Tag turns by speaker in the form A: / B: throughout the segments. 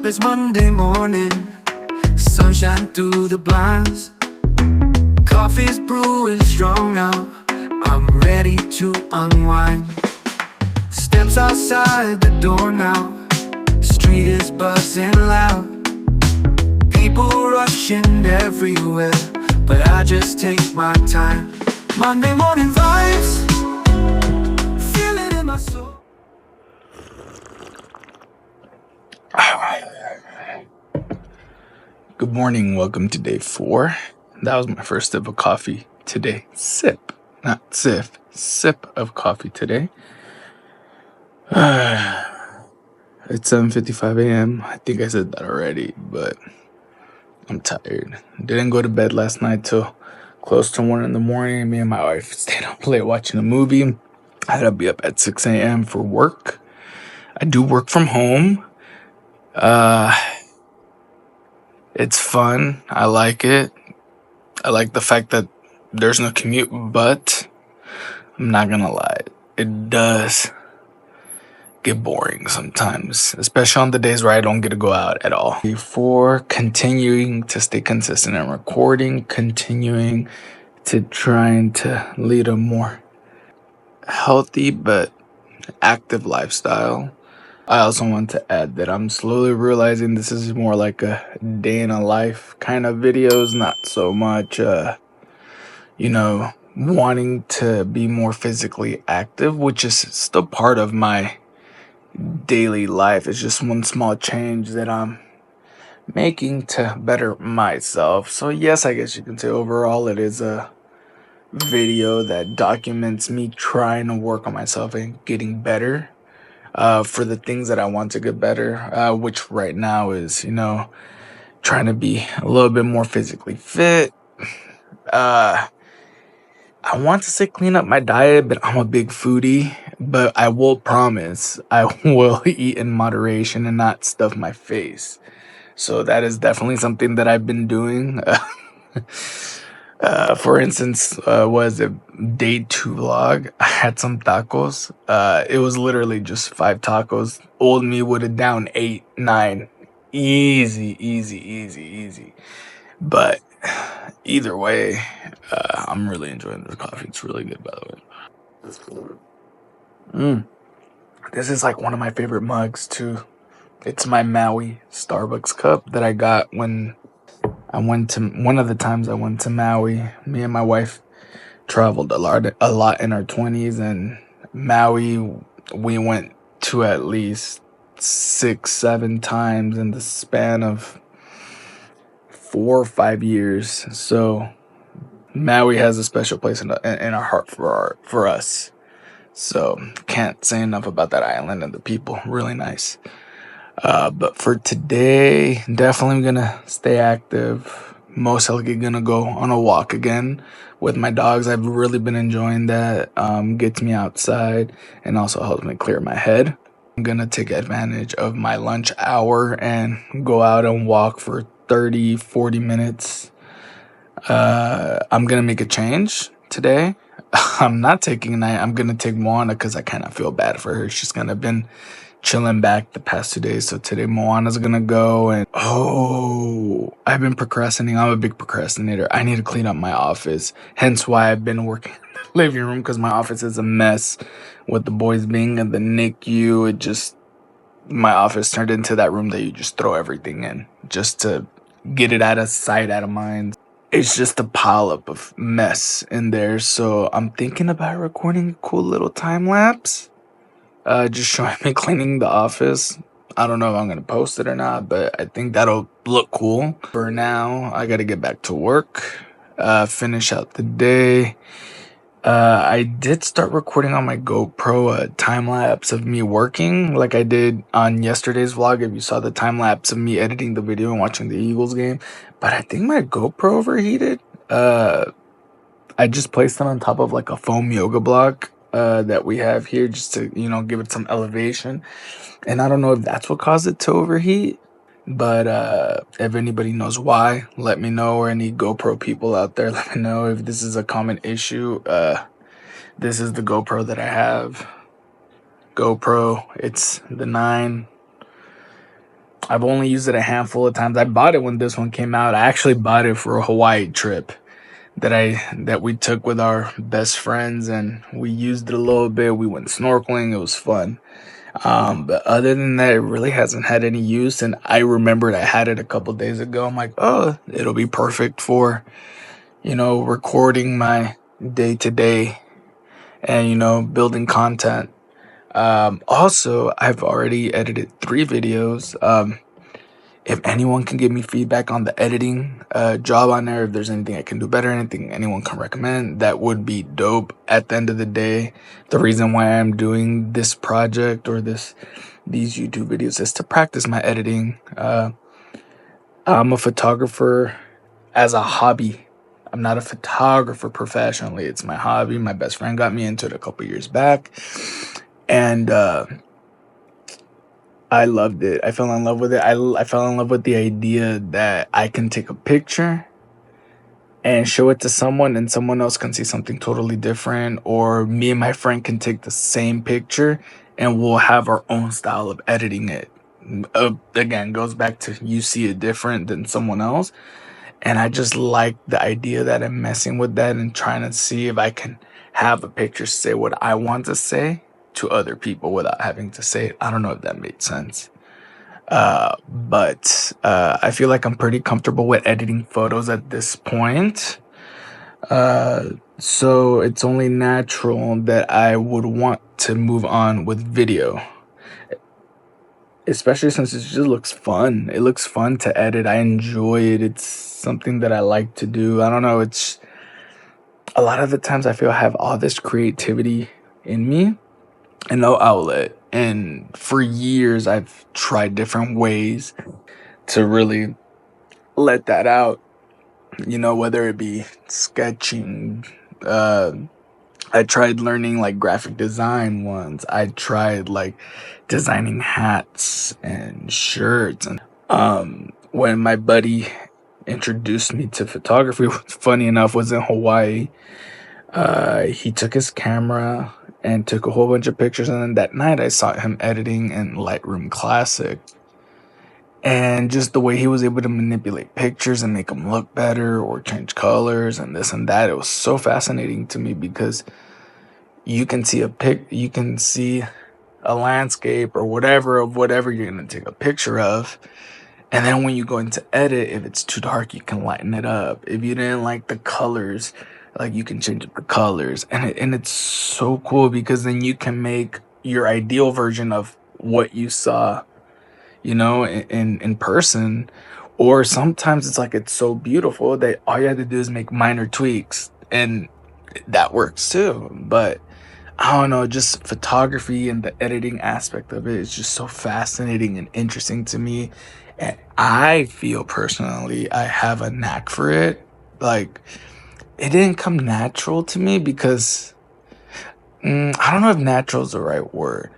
A: It's Monday morning, sunshine through the blinds. Coffee's brewing strong now, I'm ready to unwind. Steps outside the door now, street is buzzing loud. People rushing everywhere, but I just take my time. Monday morning vibes, feel it in my soul.
B: Good morning, welcome to day 4. That was my first sip of coffee today. Sip, not sip. Sip of coffee today. It's 7:55 a.m. I think I said that already, but I'm tired. Didn't go to bed last night till close to 1 in the morning. Me and my wife stayed up late watching a movie. I had to be up at 6 a.m. for work. I do work from home. It's fun. I like it. I like the fact that there's no commute, but I'm not gonna lie, it does get boring sometimes, especially on the days where I don't get to go out at all. Before continuing to stay consistent and recording, continuing to trying to lead a more healthy but active lifestyle, I also want to add that I'm slowly realizing this is more like a day in a life kind of videos, not so much, wanting to be more physically active, which is still part of my daily life. It's just one small change that I'm making to better myself. So yes, I guess you can say overall it is a video that documents me trying to work on myself and getting better. For the things that I want to get better, which right now is, trying to be a little bit more physically fit. I want to say clean up my diet, but I'm a big foodie. But I will promise I will eat in moderation and not stuff my face. So that is definitely something that I've been doing. For instance, was a day 2 vlog. I had some tacos. It was literally just 5 tacos. Old me would have down 8, 9. Easy. But either way, I'm really enjoying this coffee. It's really good, by the way. This is like one of my favorite mugs too. It's my Maui Starbucks cup that I got when one of the times I went to Maui. Me and my wife traveled a lot in our 20s, and Maui we went to at least 6-7 times in the span of 4 or 5 years. So Maui has a special place in our heart for us. So can't say enough about that island and the people. Really nice. But for today, definitely gonna stay active. Most likely gonna go on a walk again with my dogs. I've really been enjoying that. Gets me outside and also helps me clear my head. I'm gonna take advantage of my lunch hour and go out and walk for 30-40 minutes. I'm gonna make a change today. I'm not taking a night. I'm gonna take Moana because I kind of feel bad for her. She's kind of been chilling back the past 2 days. So today Moana's gonna go, and I've been procrastinating. I'm a big procrastinator. I need to clean up my office. Hence why I've been working in the living room, because my office is a mess with the boys being in the NICU. My office turned into that room that you just throw everything in just to get it out of sight, out of mind. It's just a pileup of mess in there. So I'm thinking about recording a cool little time lapse. Just showing me cleaning the office. I don't know if I'm gonna post it or not, but I think that'll look cool. For now, I gotta get back to work, finish out the day. I did start recording on my GoPro a time lapse of me working, like I did on yesterday's vlog. If you saw the time lapse of me editing the video and watching the Eagles game, but I think my GoPro overheated. I just placed it on top of like a foam yoga block that we have here, just to give it some elevation, and I don't know if that's what caused it to overheat. But if anybody knows why, let me know, or any GoPro people out there, let me know if this is a common issue. This is the GoPro that I have. GoPro, it's the 9. I've only used it a handful of times. I bought it when this one came out. I actually bought it for a Hawaii trip that we took with our best friends, and we used it a little bit. We went snorkeling. It was fun. But other than that, it really hasn't had any use. And I remembered I had it a couple days ago. I'm like, oh, it'll be perfect for, recording my day to day and, building content. Also, I've already edited 3 videos. If anyone can give me feedback on the editing job on there, if there's anything I can do better, anything anyone can recommend, that would be dope. At the end of the day, the reason why I'm doing this project or these YouTube videos is to practice my editing. I'm a photographer as a hobby. I'm not a photographer professionally. It's my hobby. My best friend got me into it a couple years back, and I loved it. I fell in love with it. I fell in love with the idea that I can take a picture and show it to someone, and someone else can see something totally different, or me and my friend can take the same picture and we'll have our own style of editing it. Again, goes back to you see it different than someone else. And I just like the idea that I'm messing with that and trying to see if I can have a picture say what I want to say to other people without having to say it. I don't know if that made sense. But I feel like I'm pretty comfortable with editing photos at this point. So it's only natural that I would want to move on with video, especially since it just looks fun. It looks fun to edit. I enjoy it. It's something that I like to do. I don't know. It's a lot of the times I feel I have all this creativity in me and no outlet. And for years, I've tried different ways to really let that out, whether it be sketching. I tried learning like graphic design once. I tried like designing hats and shirts. And when my buddy introduced me to photography, funny enough, was in Hawaii. He took his camera and took a whole bunch of pictures, and then that night I saw him editing in Lightroom Classic. And just the way he was able to manipulate pictures and make them look better or change colors and this and that, it was so fascinating to me, because you can see a landscape or whatever of whatever you're going to take a picture of. And then when you go into edit, if it's too dark, you can lighten it up. If you didn't like the colors, like you can change the colors. And it's so cool, because then you can make your ideal version of what you saw, in person. Or sometimes it's like it's so beautiful that all you have to do is make minor tweaks, and that works too. But I don't know, just photography and the editing aspect of it is just so fascinating and interesting to me. And I feel personally I have a knack for it. Like, it didn't come natural to me because I don't know if natural is the right word,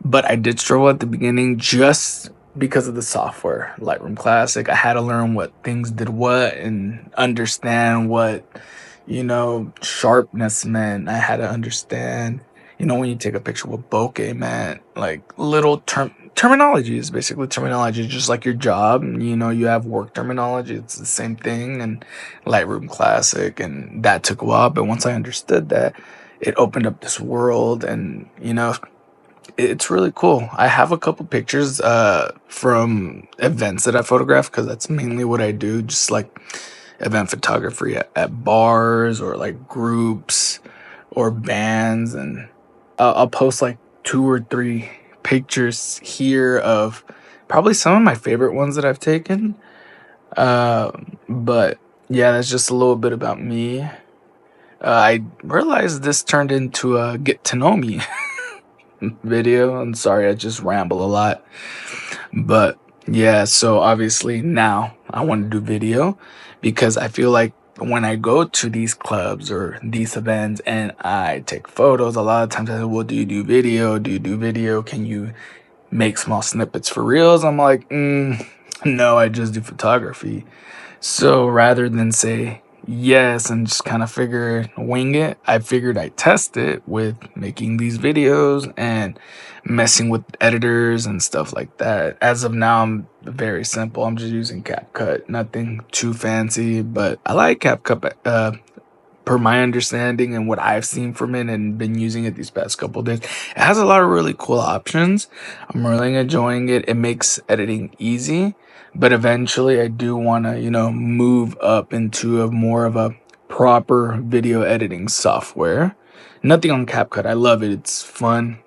B: but I did struggle at the beginning just because of the software, Lightroom Classic. I had to learn what things did what and understand what, sharpness meant. I had to understand, when you take a picture, what bokeh meant, like little terminology is basically terminology, just like your job. You have work terminology. It's the same thing in Lightroom Classic, and that took a while. But once I understood that, it opened up this world, and it's really cool. I have a couple pictures from events that I photograph, because that's mainly what I do, just like event photography at bars or like groups or bands. And I'll post like 2 or 3 pictures here of probably some of my favorite ones that I've taken. But yeah, that's just a little bit about me. I realized this turned into a get to know me video. I'm sorry, I just ramble a lot. But yeah, so obviously now I want to do video, because I feel like when I go to these clubs or these events and I take photos, a lot of times I say, well, do you do video? Do you do video? Can you make small snippets for reels? I'm like, no, I just do photography. So rather than say yes, and just kind of wing it. I figured I'd test it with making these videos and messing with editors and stuff like that. As of now, I'm very simple. I'm just using CapCut, nothing too fancy, but I like CapCut per my understanding and what I've seen from it and been using it these past couple days. It has a lot of really cool options. I'm really enjoying it. It makes editing easy, but eventually I do want to, move up into a more of a proper video editing software. Nothing on CapCut. I love it. It's fun.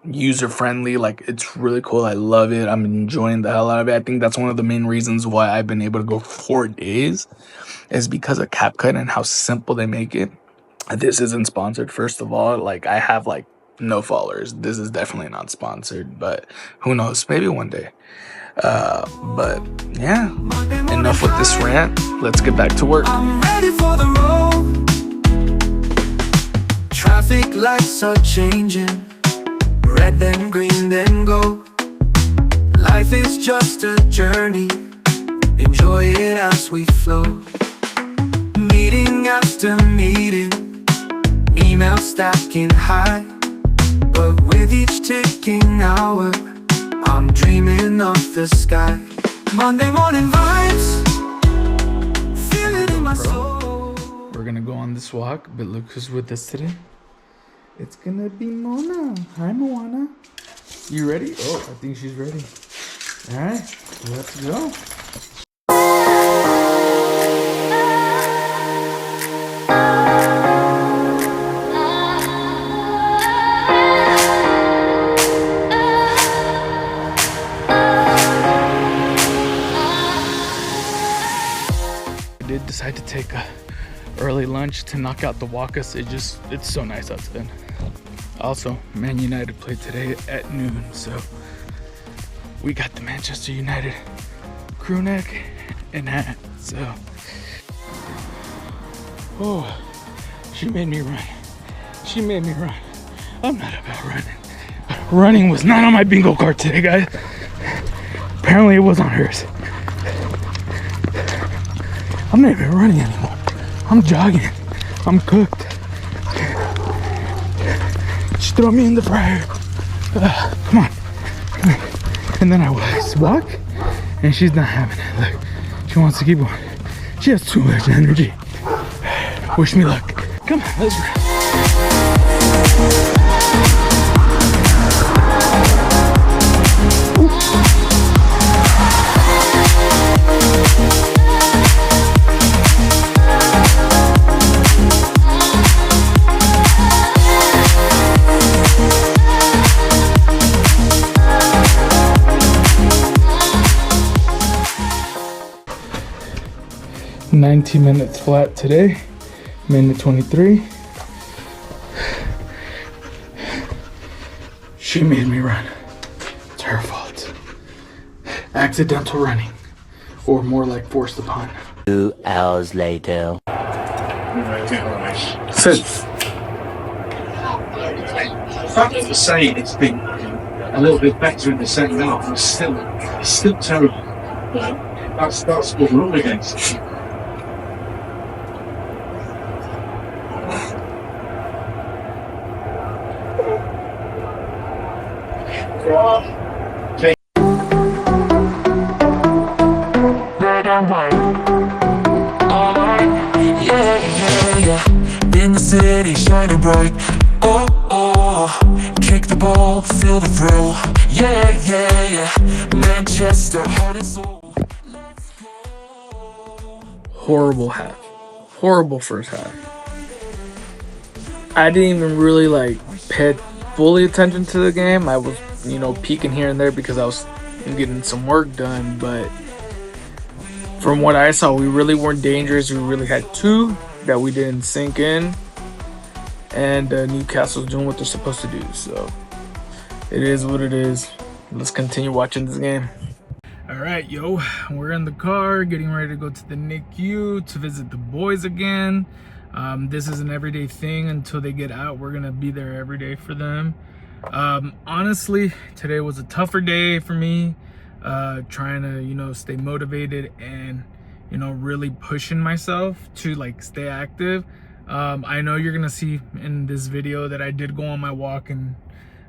B: User friendly, like it's really cool. I love it. I'm enjoying the hell out of it. I think that's one of the main reasons why I've been able to go 4 days is because of CapCut and how simple they make it. This isn't sponsored, first of all. Like, I have like no followers. This is definitely not sponsored, but who knows? Maybe one day. But yeah, enough with this rant. Let's get back to work.
A: I'm ready for the road. Traffic lights are changing. Red then green then go. Life is just a journey. Enjoy it as we flow. Meeting after meeting, emails stacking high. But with each ticking hour, I'm dreaming of the sky. Monday morning vibes, feel it in my soul.
B: We're gonna go on this walk, but look who's with us today. It's gonna be Moana. Hi, Moana. You ready? Oh, I think she's ready. All right, let's go. I did decide to take a early lunch to knock out the walkus. It's so nice outside. Also, Man United played today at noon, so we got the Manchester United crew neck and hat. So, oh, she made me run. She made me run. I'm not about running. Running was not on my bingo card today, guys. Apparently, it was on hers. I'm not even running anymore. I'm jogging. I'm cooked. She threw me in the fryer. Come on. And then I walk, and she's not having it. Look, she wants to keep going. She has too much energy. Wish me luck. Come on, let's run. 90 minutes flat today, minute 23. She made me run. It's her fault. Accidental running, or more like forced upon.
C: 2 hours later.
B: Sis.
D: After the saying it's been a little bit better in the second half, it's still terrible. That's what we're up against.
A: In the city, shining bright. Oh, oh, kick the ball, feel the thrill. Yeah, yeah, yeah. Manchester, heart and soul. Let's go.
B: Horrible half. Horrible first half. I didn't even really pay fully attention to the game. I was, peeking here and there because I was getting some work done, but from what I saw, we really weren't dangerous. We really had two that we didn't sink in, and Newcastle's doing what they're supposed to do, so it is what it is. Let's continue watching this game. All right, yo, we're in the car getting ready to go to the NICU to visit the boys again. This is an everyday thing until they get out. We're gonna be there every day for them. Honestly, today was a tougher day for me, trying to stay motivated and
E: you know, really pushing myself to like stay active. I know you're gonna see in this video that I did go on my walk and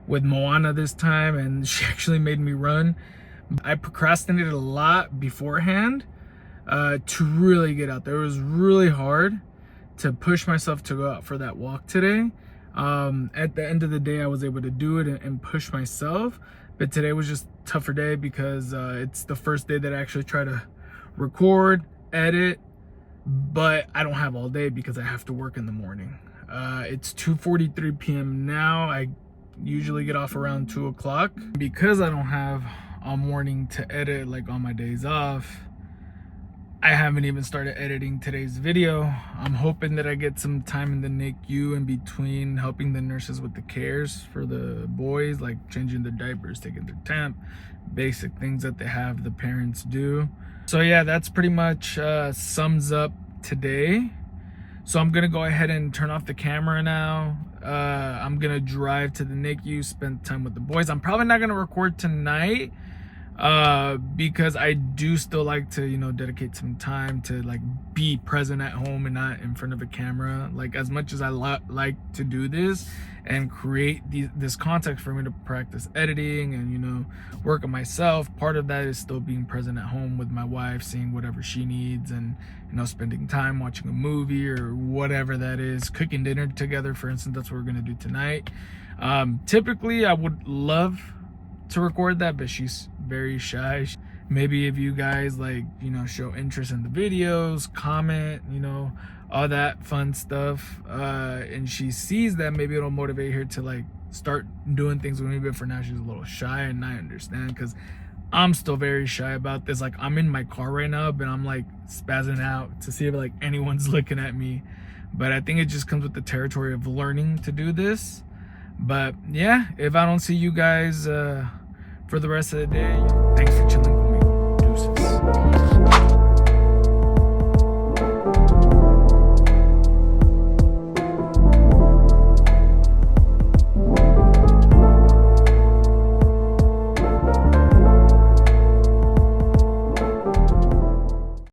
E: with Moana this time, and she actually made me run. I procrastinated a lot beforehand to really get out there. It was really hard to push myself to go out for that walk today. At the end of the day, I was able to do it and push myself, but today was just a tougher day because it's the first day that I actually try to record, edit, but I don't have all day because I have to work in the morning. It's 2:43 p.m. now. I usually get off around 2 o'clock. Because I don't have a morning to edit like on my days off, I haven't even started editing today's video. I'm hoping that I get some time in the NICU in between helping the nurses with the cares for the boys, like changing their diapers, taking their temp, basic things that they have the parents do. So yeah, that's pretty much sums up today. So I'm gonna go ahead and turn off the camera now. I'm gonna drive to the NICU, spend time with the boys. I'm probably not gonna record tonight because I do still like to, you know, dedicate some time to like be present at home and not in front of a camera. Like, as much as I like to do this and create this context for me to practice editing and, you know, work on myself, part of that is still being present at home with my wife, seeing whatever she needs, and, you know, spending time watching a movie or whatever that is, cooking dinner together, for instance. That's what we're gonna do tonight. Typically I would love to record that, but she's very shy. Maybe if you guys, like, you know, show interest in the videos, comment, you know, all that fun stuff, and she sees that, maybe it'll motivate her to like start doing things with me. But for now, she's a little shy, and I understand because I'm still very shy about this. Like, I'm in my car right now, but I'm like spazzing out to see if like anyone's looking at me. But I think it just comes with the territory of learning to do this. But yeah, if I don't see you guys for the rest of the day, thanks for chilling